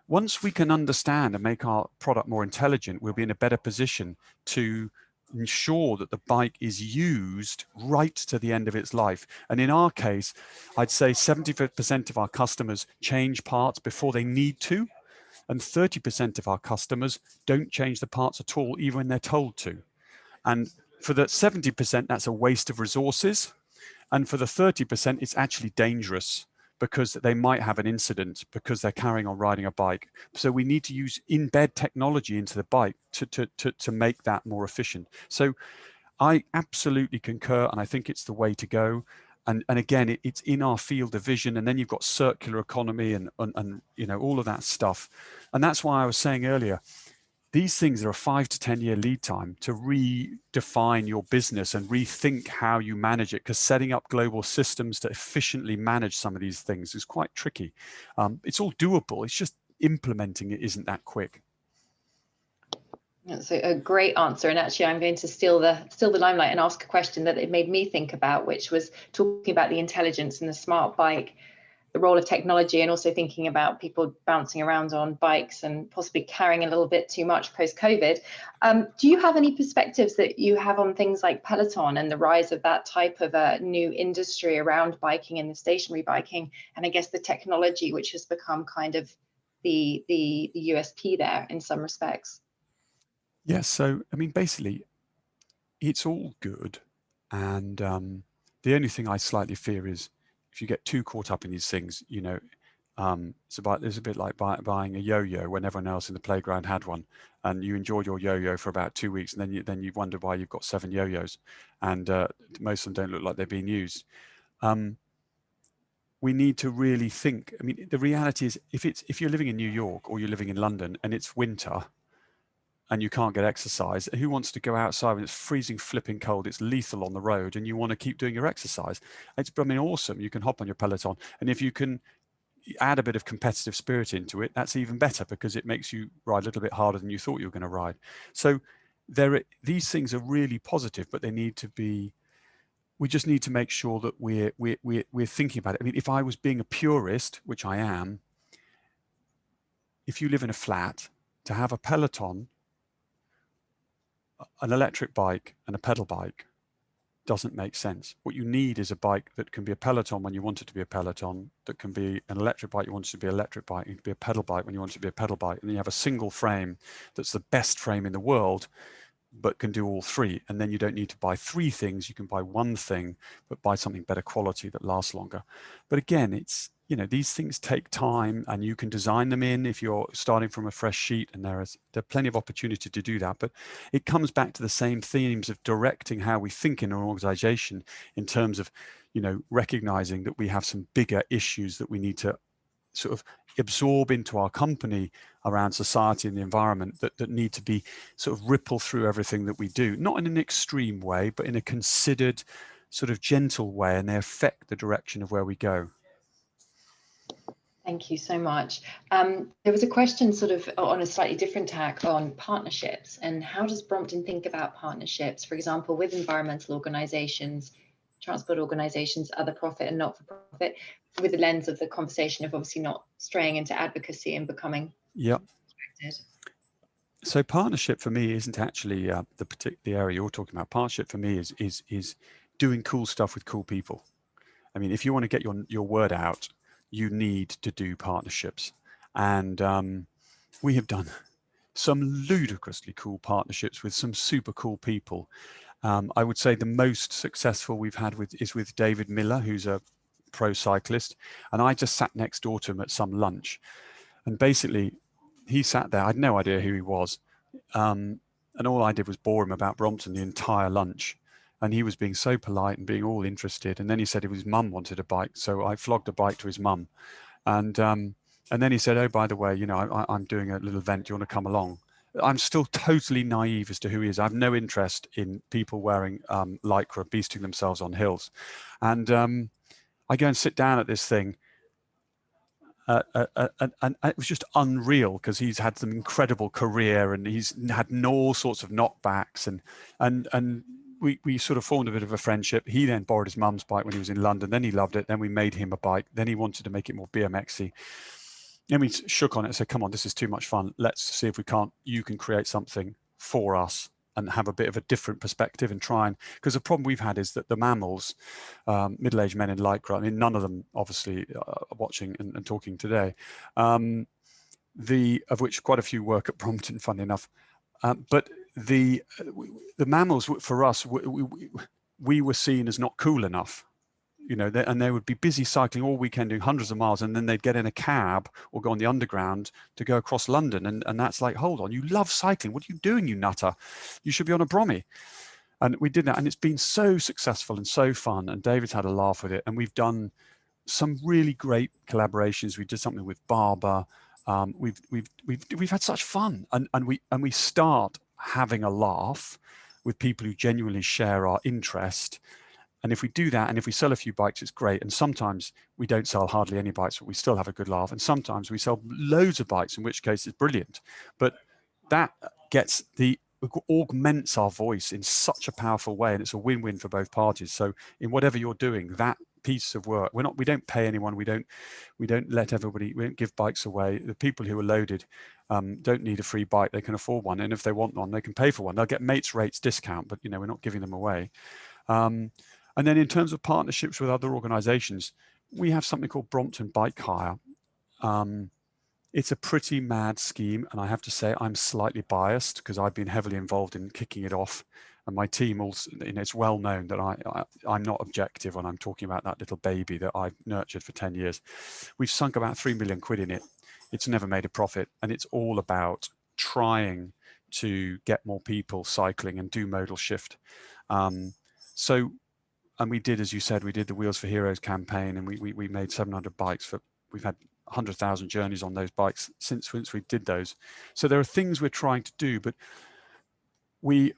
once we can understand and make our product more intelligent, we'll be in a better position to ensure that the bike is used right to the end of its life. And in our case, I'd say 75% of our customers change parts before they need to, and 30% of our customers don't change the parts at all, even when they're told to. And for the 70%, that's a waste of resources. And for the 30%, it's actually dangerous because they might have an incident because they're carrying on riding a bike. So we need to embed technology into the bike to make that more efficient. So I absolutely concur, and I think it's the way to go. And again, it's in our field of vision, and then you've got circular economy and all of that stuff. And that's why I was saying earlier, these things are a 5 to 10 year lead time to redefine your business and rethink how you manage it, because setting up global systems to efficiently manage some of these things is quite tricky. It's all doable. It's just implementing it isn't that quick. That's a great answer. And actually, I'm going to steal the limelight and ask a question that it made me think about, which was talking about the intelligence and the smart bike, the role of technology, and also thinking about people bouncing around on bikes and possibly carrying a little bit too much post-COVID. Do you have any perspectives that you have on things like Peloton and the rise of that type of a new industry around biking and the stationary biking, and I guess the technology which has become kind of the USP there in some respects? Yes, so I mean, basically, it's all good, and the only thing I slightly fear is if you get too caught up in these things, it's a bit like buying a yo-yo when everyone else in the playground had one, and you enjoyed your yo-yo for about 2 weeks, and then you wonder why you've got 7 yo-yos, and most of them don't look like they're being used. We need to really think. I mean, the reality is, if you're living in New York or you're living in London and it's winter and you can't get exercise, who wants to go outside when it's freezing flipping cold, it's lethal on the road, and you want to keep doing your exercise? It's, I mean, awesome. You can hop on your Peloton, and if you can add a bit of competitive spirit into it, that's even better, because it makes you ride a little bit harder than you thought you were going to ride. So these things are really positive, but they need to be, we just need to make sure that we're thinking about it. I mean, if I was being a purist, which I am, if you live in a flat, to have a Peloton, an electric bike and a pedal bike doesn't make sense. What you need is a bike that can be a Peloton when you want it to be a Peloton, that can be an electric bike you want it to be an electric bike, it can be a pedal bike when you want it to be a pedal bike, and then you have a single frame that's the best frame in the world, but can do all three. And then you don't need to buy 3 things, you can buy 1 thing, but buy something better quality that lasts longer. But again, you know, these things take time, and you can design them in if you're starting from a fresh sheet, and there's plenty of opportunity to do that. But it comes back to the same themes of directing how we think in an organization in terms of, you know, recognizing that we have some bigger issues that we need to sort of absorb into our company around society and the environment, that need to be sort of ripple through everything that we do, not in an extreme way, but in a considered sort of gentle way, and they affect the direction of where we go. Thank you so much. There was a question sort of on a slightly different tack on partnerships, and how does Brompton think about partnerships, for example, with environmental organisations, transport organisations, other profit and not-for-profit, with the lens of the conversation of obviously not straying into advocacy and becoming distracted. So partnership for me isn't actually the area you're talking about. Partnership for me is doing cool stuff with cool people. I mean, if you want to get your word out, you need to do partnerships. And we have done some ludicrously cool partnerships with some super cool people. I would say the most successful we've had is with David Miller, who's a pro cyclist. And I just sat next door to him at some lunch. And basically, he sat there. I had no idea who he was. And all I did was bore him about Brompton the entire lunch. And he was being so polite and being all interested. And then he said his mum wanted a bike. So I flogged a bike to his mum. And then he said, oh, by the way, you know, I'm doing a little event. Do you want to come along? I'm still totally naive as to who he is. I have no interest in people wearing lycra, beasting themselves on hills. And I go and sit down at this thing. And it was just unreal, because he's had some incredible career, and he's had all sorts of knockbacks, and we sort of formed a bit of a friendship. He then borrowed his mum's bike when he was in London. Then he loved it. Then we made him a bike. Then he wanted to make it more BMXy. Then we shook on it and said, come on, this is too much fun. Let's see if you can create something for us and have a bit of a different perspective and try and, because the problem we've had is that the mammals, middle-aged men in lycra, I mean, none of them obviously are watching and talking today, of which quite a few work at Brompton, funny enough. But the mammals, for us, we were seen as not cool enough. You know, and they would be busy cycling all weekend, doing hundreds of miles, and then they'd get in a cab or go on the underground to go across London. And that's like, hold on, you love cycling. What are you doing, you nutter? You should be on a Brommy. And we did that, and it's been so successful and so fun. And David's had a laugh with it. And we've done some really great collaborations. We did something with Barber. We've had such fun, and we start having a laugh with people who genuinely share our interest. And if we do that, and if we sell a few bikes, it's great. And sometimes we don't sell hardly any bikes, but we still have a good laugh. And sometimes we sell loads of bikes, in which case it's brilliant. But that augments our voice in such a powerful way, and it's a win-win for both parties. So in whatever you're doing, that piece of work, we don't pay anyone, we don't let everybody, we don't give bikes away. The people who are loaded don't need a free bike, they can afford one, and if they want one, they can pay for one. They'll get mates rates discount, but you know, we're not giving them away. And then in terms of partnerships with other organizations, we have something called Brompton Bike Hire. It's a pretty mad scheme, and I have to say I'm slightly biased because I've been heavily involved in kicking it off, and my team also, you know, it's well known that I'm not objective when I'm talking about that little baby that I've nurtured for 10 years. We've sunk about 3 million quid in it. It's never made a profit, and it's all about trying to get more people cycling and do modal shift. And we did, as you said, we did the Wheels for Heroes campaign, and we made 700 bikes. We've had 100,000 journeys on those bikes since we did those. So there are things we're trying to do, but we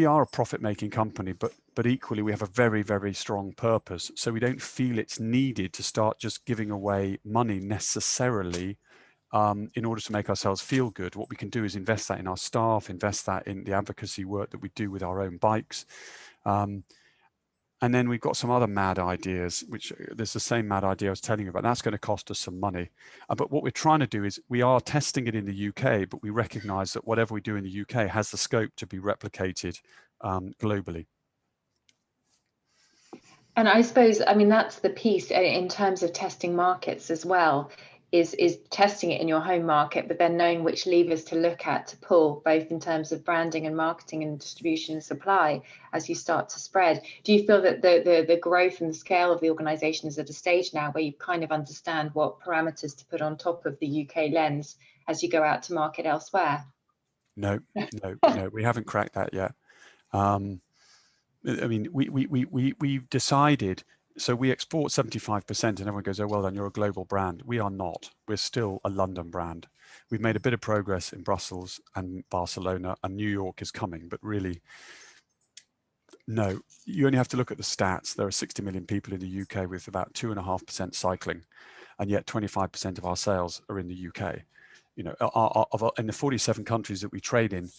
are a profit-making company, but equally we have a very, very strong purpose. So we don't feel it's needed to start just giving away money necessarily in order to make ourselves feel good. What we can do is invest that in our staff, invest that in the advocacy work that we do with our own bikes. And then we've got some other mad ideas, which there's the same mad idea I was telling you about. That's going to cost us some money. But what we're trying to do is we are testing it in the UK, but we recognize that whatever we do in the UK has the scope to be replicated globally. And I suppose, I mean, that's the piece in terms of testing markets as well. is testing it in your home market, but then knowing which levers to look at to pull, both in terms of branding and marketing and distribution and supply as you start to spread. Do you feel that the growth and the scale of the organisation is at a stage now where you kind of understand what parameters to put on top of the UK lens as you go out to market elsewhere? No, we haven't cracked that yet. I mean, we've decided. So we export 75%, and everyone goes, "Oh, well done, you're a global brand." We are not. We're still a London brand. We've made a bit of progress in Brussels and Barcelona, and New York is coming, but really, no. You only have to look at the stats. There are 60 million people in the UK with about 2.5% cycling, and yet 25% of our sales are in the UK. You know, in the 47 countries that we trade in,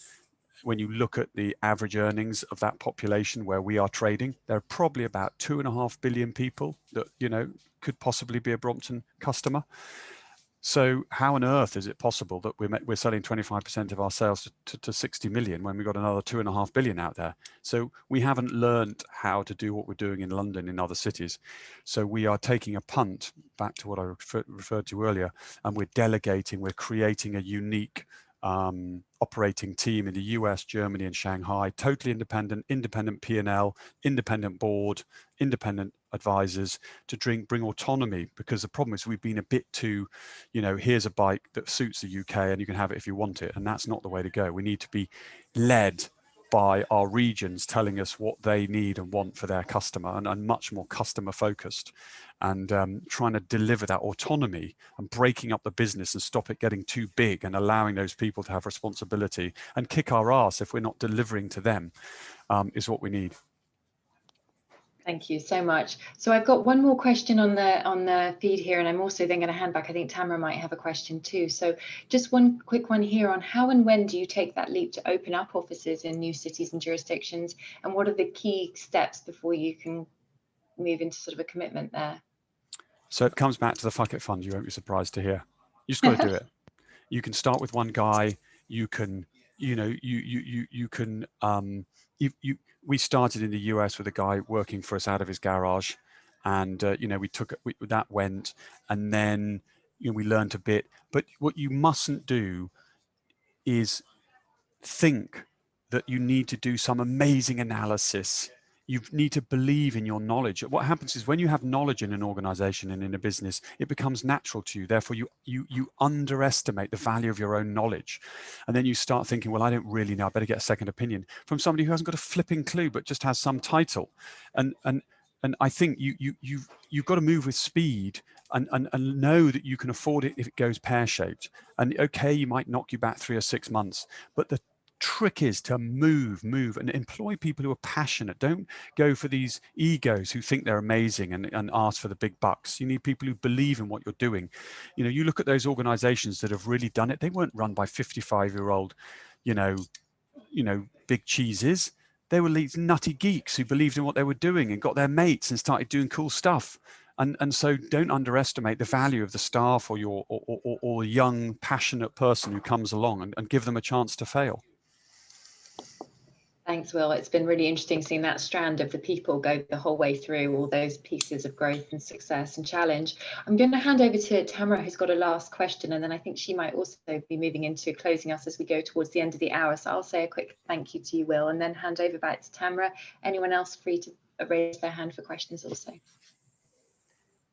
when you look at the average earnings of that population where we are trading, there are probably about 2.5 billion people that, you know, could possibly be a Brompton customer. So how on earth is it possible that we're selling 25% of our sales to 60 million when we've got another 2.5 billion out there? So we haven't learned how to do what we're doing in London in other cities. So we are taking a punt back to what I referred to earlier, and we're delegating, we're creating a unique operating team in the US, Germany, and Shanghai, totally independent P&L, independent board, independent advisors to bring autonomy, because the problem is we've been a bit too, you know, here's a bike that suits the UK and you can have it if you want it. And that's not the way to go. We need to be led by our regions telling us what they need and want for their customer, and much more customer focused, and trying to deliver that autonomy and breaking up the business and stop it getting too big and allowing those people to have responsibility and kick our ass if we're not delivering to them is what we need. Thank you so much. So I've got one more question on the feed here, and I'm also then going to hand back. I think Tamara might have a question too. So just one quick one here on how and when do you take that leap to open up offices in new cities and jurisdictions, and what are the key steps before you can move into sort of a commitment there? So it comes back to the fuck it fund. You won't be surprised to hear. You just got to do it. You can start with one guy. You can, you know, you can. We started in the US with a guy working for us out of his garage, and you know, that went, and then, you know, we learned a bit. But what you mustn't do is think that you need to do some amazing analysis. You need to believe in your knowledge. What happens is when you have knowledge in an organization and in a business, it becomes natural to you. Therefore, you underestimate the value of your own knowledge. And then you start thinking, well, I don't really know. I better get a second opinion from somebody who hasn't got a flipping clue, but just has some title. And I think you've got to move with speed and know that you can afford it if it goes pear-shaped. And okay, you might knock you back 3 or 6 months, but the trick is to move and employ people who are passionate. Don't go for these egos who think they're amazing and ask for the big bucks. You need people who believe in what you're doing. You know, you look at those organizations that have really done it. They weren't run by 55-year-old, you know, big cheeses. They were these nutty geeks who believed in what they were doing and got their mates and started doing cool stuff. And so don't underestimate the value of the staff or a young, passionate person who comes along, and give them a chance to fail. Thanks, Will. It's been really interesting seeing that strand of the people go the whole way through all those pieces of growth and success and challenge. I'm going to hand over to Tamara, who's got a last question, and then I think she might also be moving into closing us as we go towards the end of the hour. So I'll say a quick thank you to you, Will, and then hand over back to Tamara. Anyone else free to raise their hand for questions also?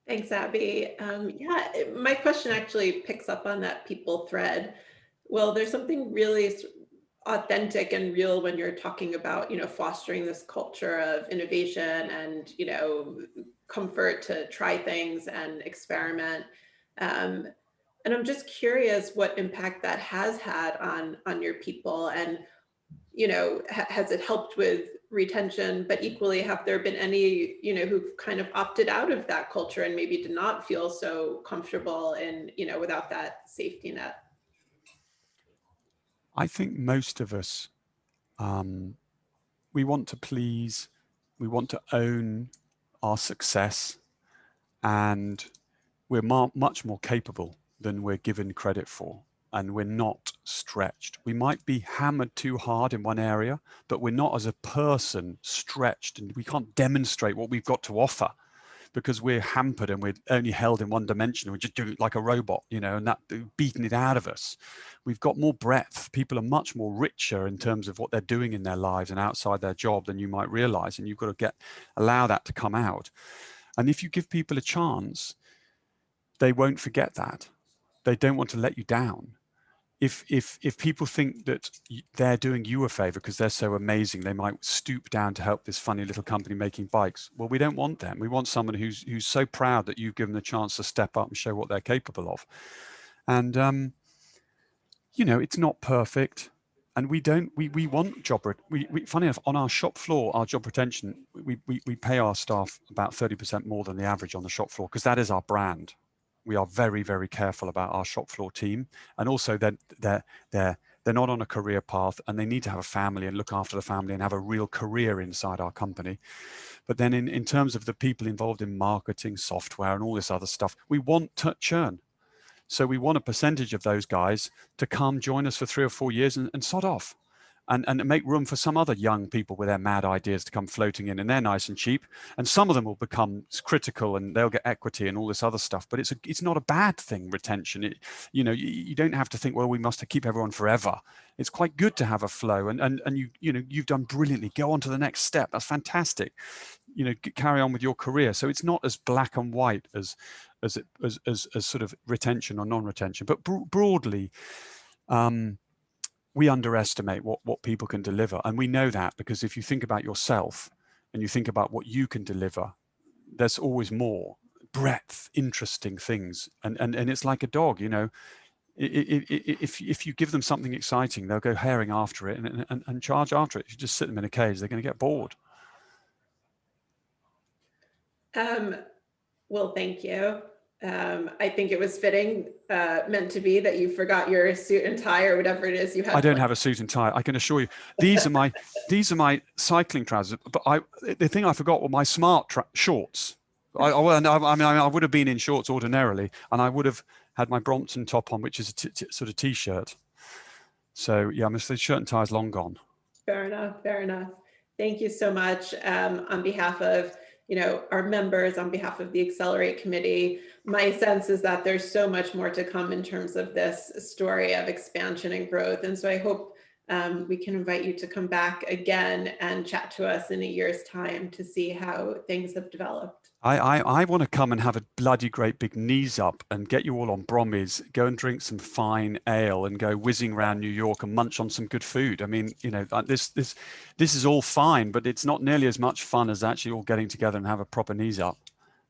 Thanks, Abby. Yeah, my question actually picks up on that people thread. Well, there's something really authentic and real when you're talking about, you know, fostering this culture of innovation and, you know, comfort to try things and experiment. And I'm just curious what impact that has had on your people, and, you know, has it helped with retention? But equally, have there been any, you know, who've kind of opted out of that culture and maybe did not feel so comfortable in, you know, without that safety net? I think most of us, we want to please, we want to own our success, and we're much more capable than we're given credit for, and we're not stretched. We might be hammered too hard in one area, but we're not as a person stretched, and we can't demonstrate what we've got to offer because we're hampered and we're only held in one dimension. We're just doing it like a robot, you know, and that beating it out of us. We've got more breadth. People are much more richer in terms of what they're doing in their lives and outside their job than you might realize. And you've got to allow that to come out. And if you give people a chance, they won't forget that. They don't want to let you down. If people think that they're doing you a favor because they're so amazing, they might stoop down to help this funny little company making bikes. Well, we don't want them. We want someone who's so proud that you've given them a chance to step up and show what they're capable of. And you know, it's not perfect, and we want job. Funny enough, on our shop floor, our job retention, we pay our staff about 30% more than the average on the shop floor because that is our brand. We are very, very careful about our shop floor team, and also they're not on a career path, and they need to have a family and look after the family and have a real career inside our company. But then in terms of the people involved in marketing, software, and all this other stuff, we want churn. So we want a percentage of those guys to come join us for 3 or 4 years and sod off. And make room for some other young people with their mad ideas to come floating in, and they're nice and cheap. And some of them will become critical and they'll get equity and all this other stuff. But it's not a bad thing, retention. You don't have to think, well, we must keep everyone forever. It's quite good to have a flow. And you've done brilliantly. Go on to the next step. That's fantastic. Carry on with your career. So it's not as black and white as sort of retention or non-retention. But broadly, we underestimate what people can deliver. And we know that because if you think about yourself and you think about what you can deliver, there's always more breadth, interesting things. And it's like a dog, if you give them something exciting, they'll go herring after it and charge after it. If you just sit them in a cage, they're going to get bored. Well, thank you. I think it was fitting, meant to be, that you forgot your suit and tie or whatever it is you had. I don't have a suit and tie. I can assure you, these are my cycling trousers. But the thing I forgot were my smart shorts. I would have been in shorts ordinarily, and I would have had my Brompton top on, which is a sort of t-shirt. So yeah, the shirt and tie is long gone. Fair enough. Fair enough. Thank you so much. On behalf of our members, on behalf of the Accelerate Committee, my sense is that there's so much more to come in terms of this story of expansion and growth. And so I hope we can invite you to come back again and chat to us in a year's time to see how things have developed. I want to come and have a bloody great big knees up and get you all on Brommies, go and drink some fine ale and go whizzing around New York and munch on some good food. I mean, this is all fine, but it's not nearly as much fun as actually all getting together and have a proper knees up.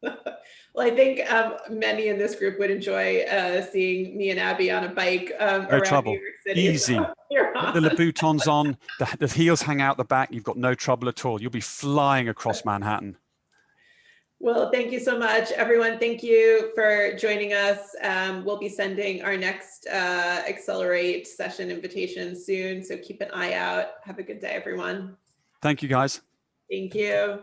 Well, I think many in this group would enjoy seeing me and Abby on a bike around trouble. New York City. Easy. Put the Louboutins on, the heels hang out the back. You've got no trouble at all. You'll be flying across Manhattan. Well, thank you so much, everyone. Thank you for joining us. We'll be sending our next Accelerate session invitation soon, so keep an eye out. Have a good day, everyone. Thank you, guys. Thank you.